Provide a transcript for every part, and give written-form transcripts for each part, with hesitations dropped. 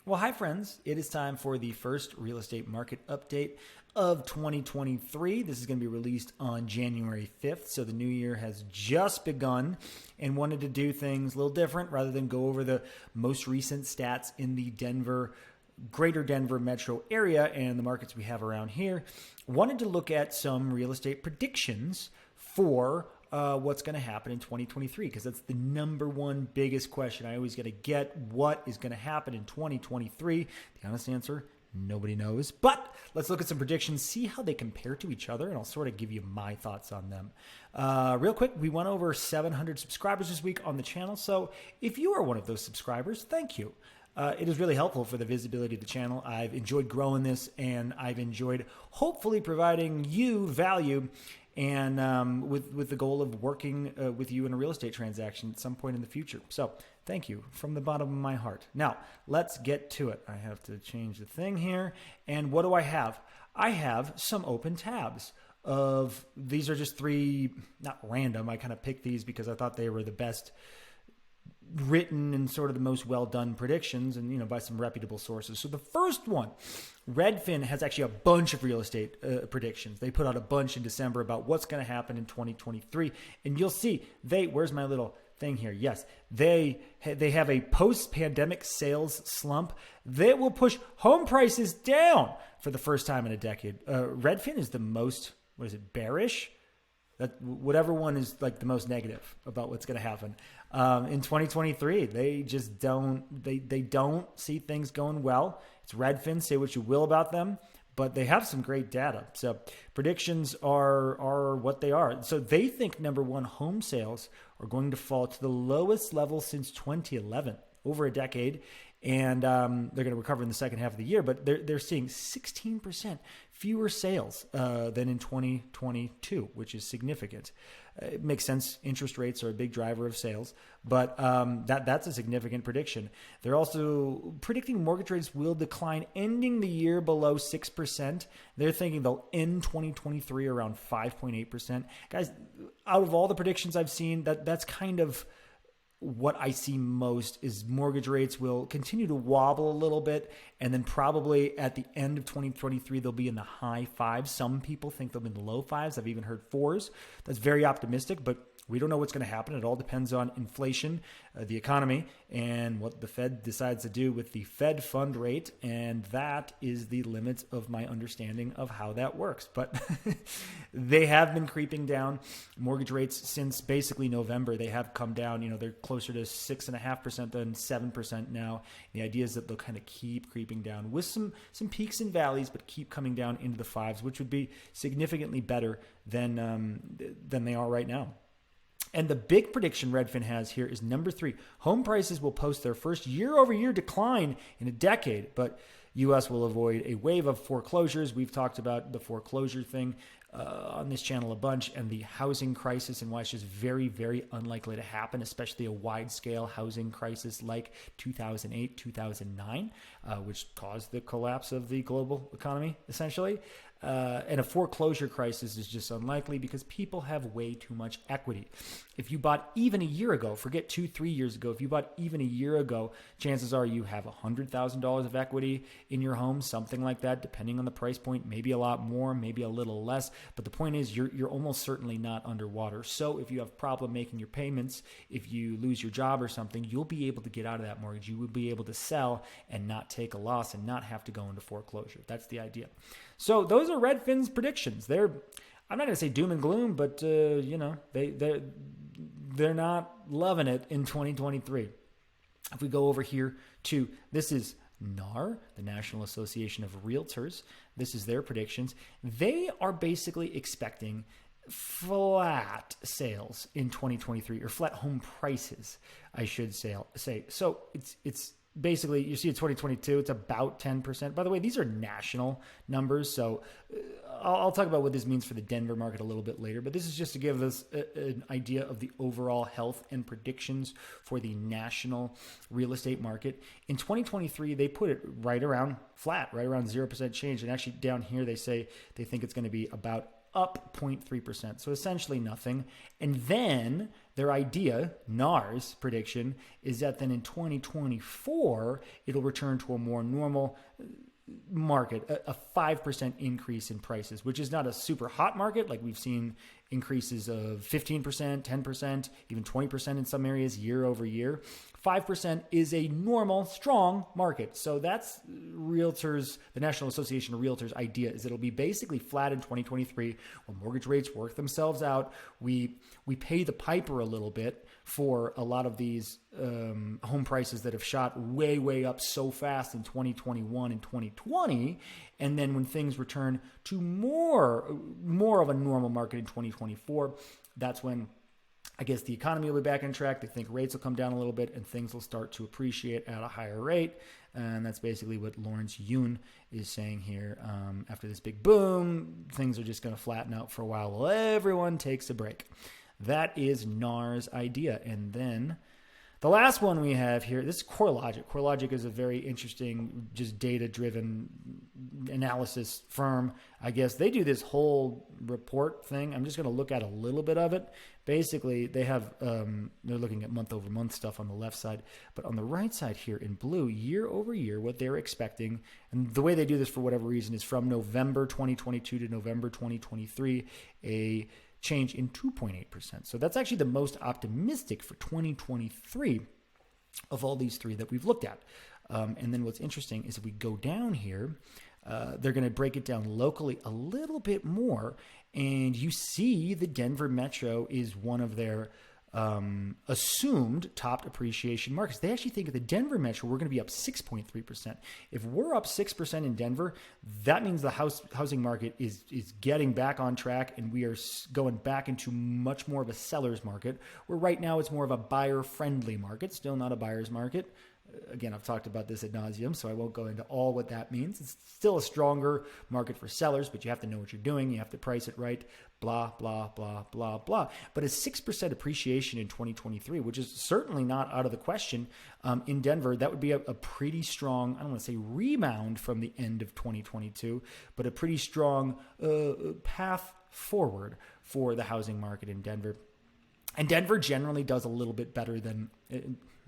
Well, hi, friends. It is time for the first real estate market update of 2023. This is going to be released on January 5th. So the new year has just begun and wanted to do things a little different rather than go over the most recent stats in the greater Denver metro area and the markets we have around here. Wanted to look at some real estate predictions for what's going to happen in 2023, because that's the number one biggest question I always got to get. What is going to happen in 2023? The honest answer, nobody knows. But let's look at some predictions, see how they compare to each other, and I'll sort of give you my thoughts on them. Real quick, we went over 700 subscribers this week on the channel. So if you are one of those subscribers, thank you. It is really helpful for the visibility of the channel. I've enjoyed growing this, and I've enjoyed hopefully providing you value, and with the goal of working with you in a real estate transaction at some point in the future. So thank you from the bottom of my heart. Now, let's get to it. I have to change the thing here. And what do I have? I have some open tabs. These are just three, not random. I kind of picked these because I thought they were the best written and sort of the most well-done predictions, and by some reputable sources. So the first one, Redfin has actually a bunch of real estate predictions. They put out a bunch in December about what's going to happen in 2023, and you'll see where's my little thing here? Yes, they have a post-pandemic sales slump that will push home prices down for the first time in a decade. Redfin is the most, bearish? That whatever one is like the most negative about what's going to happen in 2023. They just don't see things going well. It's Redfin. Say what you will about them, but they have some great data. So predictions are what they are. So they think, number one, home sales are going to fall to the lowest level since 2011, over a decade. And they're going to recover in the second half of the year, but they're seeing 16% fewer sales than in 2022, which is significant. It makes sense. Interest rates are a big driver of sales, but that's a significant prediction. They're also predicting mortgage rates will decline, ending the year below 6%. They're thinking they'll end 2023 around 5.8%. Guys, out of all the predictions I've seen, that's kind of what I see most is mortgage rates will continue to wobble a little bit, and then probably at the end of 2023, they'll be in the high fives. Some people think they'll be in the low fives. I've even heard fours. That's very optimistic, but we don't know what's going to happen. It all depends on inflation, the economy, and what the Fed decides to do with the Fed fund rate. And that is the limits of my understanding of how that works. But they have been creeping down. Mortgage rates since basically November, they have come down. They're closer to 6.5% than 7% now. The idea is that they'll kind of keep creeping down with some peaks and valleys, but keep coming down into the fives, which would be significantly better than they are right now. And the big prediction Redfin has here is number 3. Home prices will post their first year-over-year decline in a decade, but U.S. will avoid a wave of foreclosures. We've talked about the foreclosure thing on this channel a bunch, and the housing crisis, and why it's just very, very unlikely to happen, especially a wide-scale housing crisis like 2008, 2009, which caused the collapse of the global economy, essentially. And a foreclosure crisis is just unlikely because people have way too much equity. If you bought even a year ago, forget 2-3 years ago, if you bought even a year ago, chances are you have $100,000 of equity in your home, something like that, depending on the price point, maybe a lot more, maybe a little less. But the point is you're almost certainly not underwater. So if you have a problem making your payments, if you lose your job or something, you'll be able to get out of that mortgage. You will be able to sell and not take a loss and not have to go into foreclosure. That's the idea. So those are Redfin's predictions. I'm not going to say doom and gloom, but they're not loving it in 2023. If we go over here to, this is NAR, the National Association of Realtors. This is their predictions. They are basically expecting flat sales in 2023, or flat home prices, I should say. So it's basically, you see in 2022, it's about 10%. By the way, these are national numbers, so I'll talk about what this means for the Denver market a little bit later, but this is just to give us an idea of the overall health and predictions for the national real estate market. In 2023, they put it right around flat, right around 0% change, and actually down here they say they think it's going to be about up 0.3%. So essentially nothing. And then their idea, NAR's prediction, is that then in 2024, it'll return to a more normal market, a 5% increase in prices, which is not a super hot market. Like we've seen increases of 15%, 10%, even 20% in some areas year over year. 5% is a normal, strong market. So that's realtors, the National Association of Realtors idea is it'll be basically flat in 2023 when mortgage rates work themselves out. We pay the piper a little bit for a lot of these home prices that have shot way, way up so fast in 2021 and 2020. And then when things return to more of a normal market in 2024, that's when I guess the economy will be back on track. They think rates will come down a little bit and things will start to appreciate at a higher rate. And that's basically what Lawrence Yun is saying here. After this big boom, things are just going to flatten out for a while while everyone takes a break. That is NAR's idea. And then the last one we have here, this is CoreLogic. CoreLogic is a very interesting, just data-driven analysis firm. I guess they do this whole report thing. I'm just going to look at a little bit of it. Basically, they have, they're looking at month-over-month stuff on the left side. But on the right side here in blue, year over year, what they're expecting, and the way they do this for whatever reason is from November 2022 to November 2023, a change in 2.8%. So that's actually the most optimistic for 2023 of all these three that we've looked at. And then what's interesting is if we go down here, they're going to break it down locally a little bit more. And you see the Denver Metro is one of their assumed top appreciation markets. They actually think at the Denver Metro, we're going to be up 6.3%. If we're up 6% in Denver, that means the housing market is getting back on track and we are going back into much more of a seller's market, where right now it's more of a buyer-friendly market, still not a buyer's market. Again, I've talked about this ad nauseum, so I won't go into all what that means. It's still a stronger market for sellers, but you have to know what you're doing. You have to price it right, blah, blah, blah, blah, blah. But a 6% appreciation in 2023, which is certainly not out of the question in Denver, that would be a pretty strong, I don't want to say rebound from the end of 2022, but a pretty strong path forward for the housing market in Denver. And Denver generally does a little bit better than,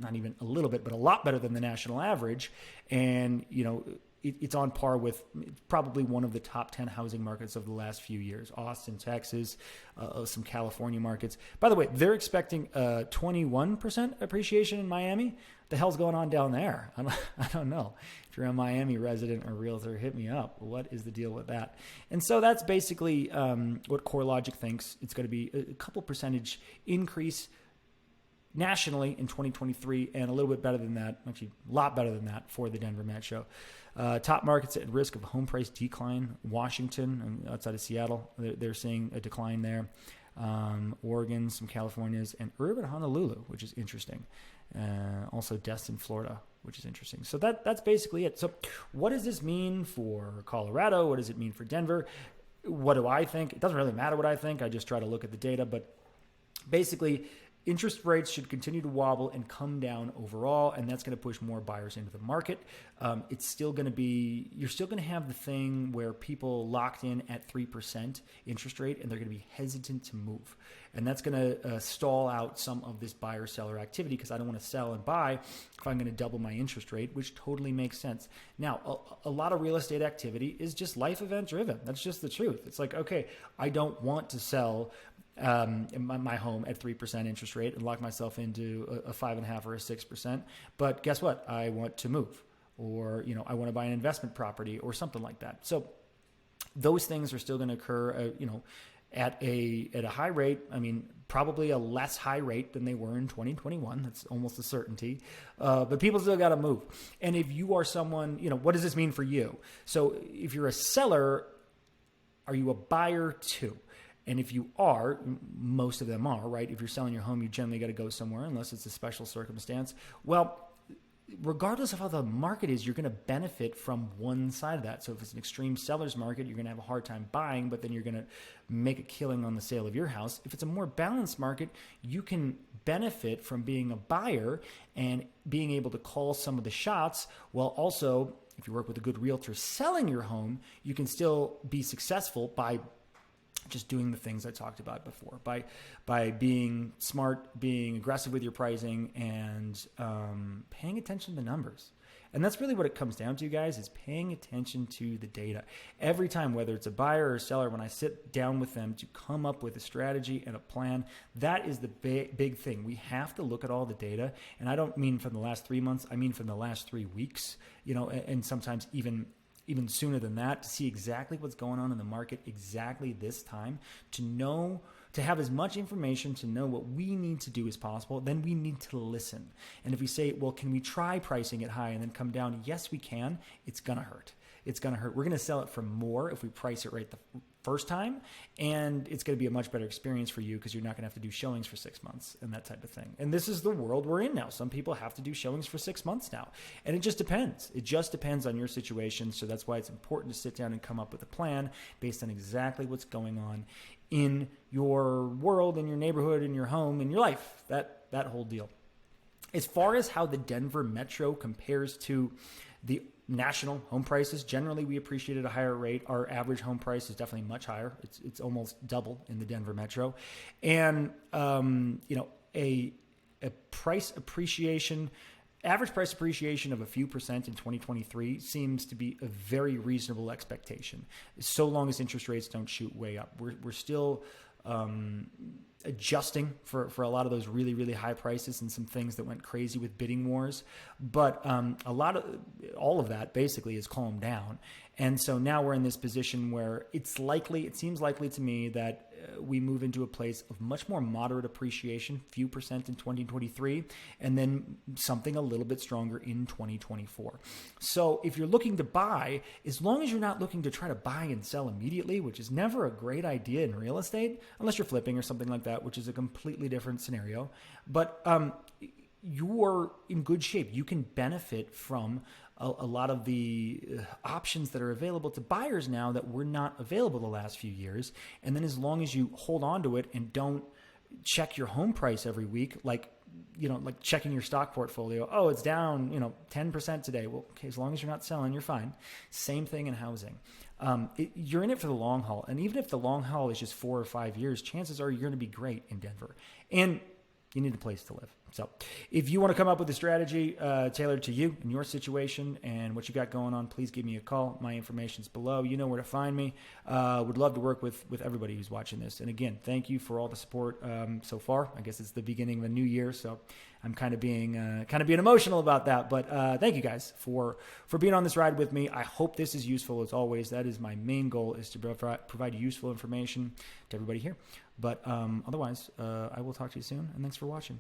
not even a little bit, but a lot better than the national average. And, you know, it's on par with probably one of the top 10 housing markets of the last few years. Austin, Texas, some California markets. By the way, they're expecting 21% appreciation in Miami. What the hell's going on down there? I don't know. If you're a Miami resident or realtor, hit me up. What is the deal with that? And so that's basically what CoreLogic thinks. It's going to be a couple percentage increase nationally in 2023, and a little bit better than that, actually a lot better than that for the Denver Metro. Top markets at risk of home price decline: Washington, outside of Seattle, they're seeing a decline there. Oregon, some Californias, and urban Honolulu, which is interesting. Also Destin, Florida, which is interesting. So that's basically it. So what does this mean for Colorado? What does it mean for Denver? What do I think? It doesn't really matter what I think. I just try to look at the data, but basically interest rates should continue to wobble and come down overall, and that's going to push more buyers into the market. It's still going to be, you're still going to have the thing where people locked in at 3% interest rate, and they're going to be hesitant to move. And that's going to stall out some of this buyer-seller activity, because I don't want to sell and buy if I'm going to double my interest rate, which totally makes sense. Now, a lot of real estate activity is just life event driven. That's just the truth. It's like, okay, I don't want to sell my home at 3% interest rate and lock myself into a 5.5% or a 6%. But guess what? I want to move, or, you know, I want to buy an investment property or something like that. So those things are still going to occur, you know, at a high rate. I mean, probably a less high rate than they were in 2021. That's almost a certainty. But people still got to move. And if you are someone, you know, what does this mean for you? So if you're a seller, are you a buyer too? And if you are, most of them are, right? If you're selling your home, you generally got to go somewhere unless it's a special circumstance. Well, regardless of how the market is, you're going to benefit from one side of that. So if it's an extreme seller's market, you're going to have a hard time buying, but then you're going to make a killing on the sale of your house. If it's a more balanced market, you can benefit from being a buyer and being able to call some of the shots, while also, if you work with a good realtor selling your home, you can still be successful by just doing the things I talked about before, by being smart, being aggressive with your pricing, and paying attention to the numbers. And that's really what it comes down to, guys, is paying attention to the data. Every time, whether it's a buyer or a seller, when I sit down with them to come up with a strategy and a plan, that is the big thing. We have to look at all the data. And I don't mean from the last 3 months. I mean from the last 3 weeks, and sometimes even sooner than that, to see exactly what's going on in the market exactly this time, to have as much information to know what we need to do as possible. Then we need to listen. And if we say, well, can we try pricing it high and then come down? Yes, we can. It's going to hurt. It's going to hurt. We're going to sell it for more if we price it right the first time. And it's going to be a much better experience for you because you're not going to have to do showings for 6 months and that type of thing. And this is the world we're in now. Some people have to do showings for 6 months now. And it just depends. It just depends on your situation. So that's why it's important to sit down and come up with a plan based on exactly what's going on in your world, in your neighborhood, in your home, in your life, that whole deal. As far as how the Denver metro compares to the national home prices, generally we appreciate at a higher rate. Our average home price is definitely much higher. It's almost double in the Denver metro. And, a price appreciation, average price appreciation of a few percent in 2023 seems to be a very reasonable expectation, so long as interest rates don't shoot way up. We're still adjusting for a lot of those really, really high prices and some things that went crazy with bidding wars. But all of that basically is calmed down. And so now we're in this position where it seems likely to me that we move into a place of much more moderate appreciation, few percent in 2023, and then something a little bit stronger in 2024. So if you're looking to buy, as long as you're not looking to try to buy and sell immediately, which is never a great idea in real estate, unless you're flipping or something like that, which is a completely different scenario. But you're in good shape. You can benefit from a lot of the options that are available to buyers now that were not available the last few years. And then as long as you hold on to it and don't check your home price every week, like checking your stock portfolio. Oh, it's down, 10% today. Well, okay, as long as you're not selling, you're fine. Same thing in housing. You're in it for the long haul. And even if the long haul is just 4 or 5 years, chances are you're going to be great in Denver. And you need a place to live. So if you want to come up with a strategy tailored to you and your situation and what you got going on, please give me a call. My information's below. You know where to find me. Would love to work with everybody who's watching this. And again, thank you for all the support so far. I guess it's the beginning of a new year, so I'm kind of being emotional about that. But thank you guys for being on this ride with me. I hope this is useful as always. That is my main goal, is to provide useful information to everybody here. But otherwise, I will talk to you soon, and thanks for watching.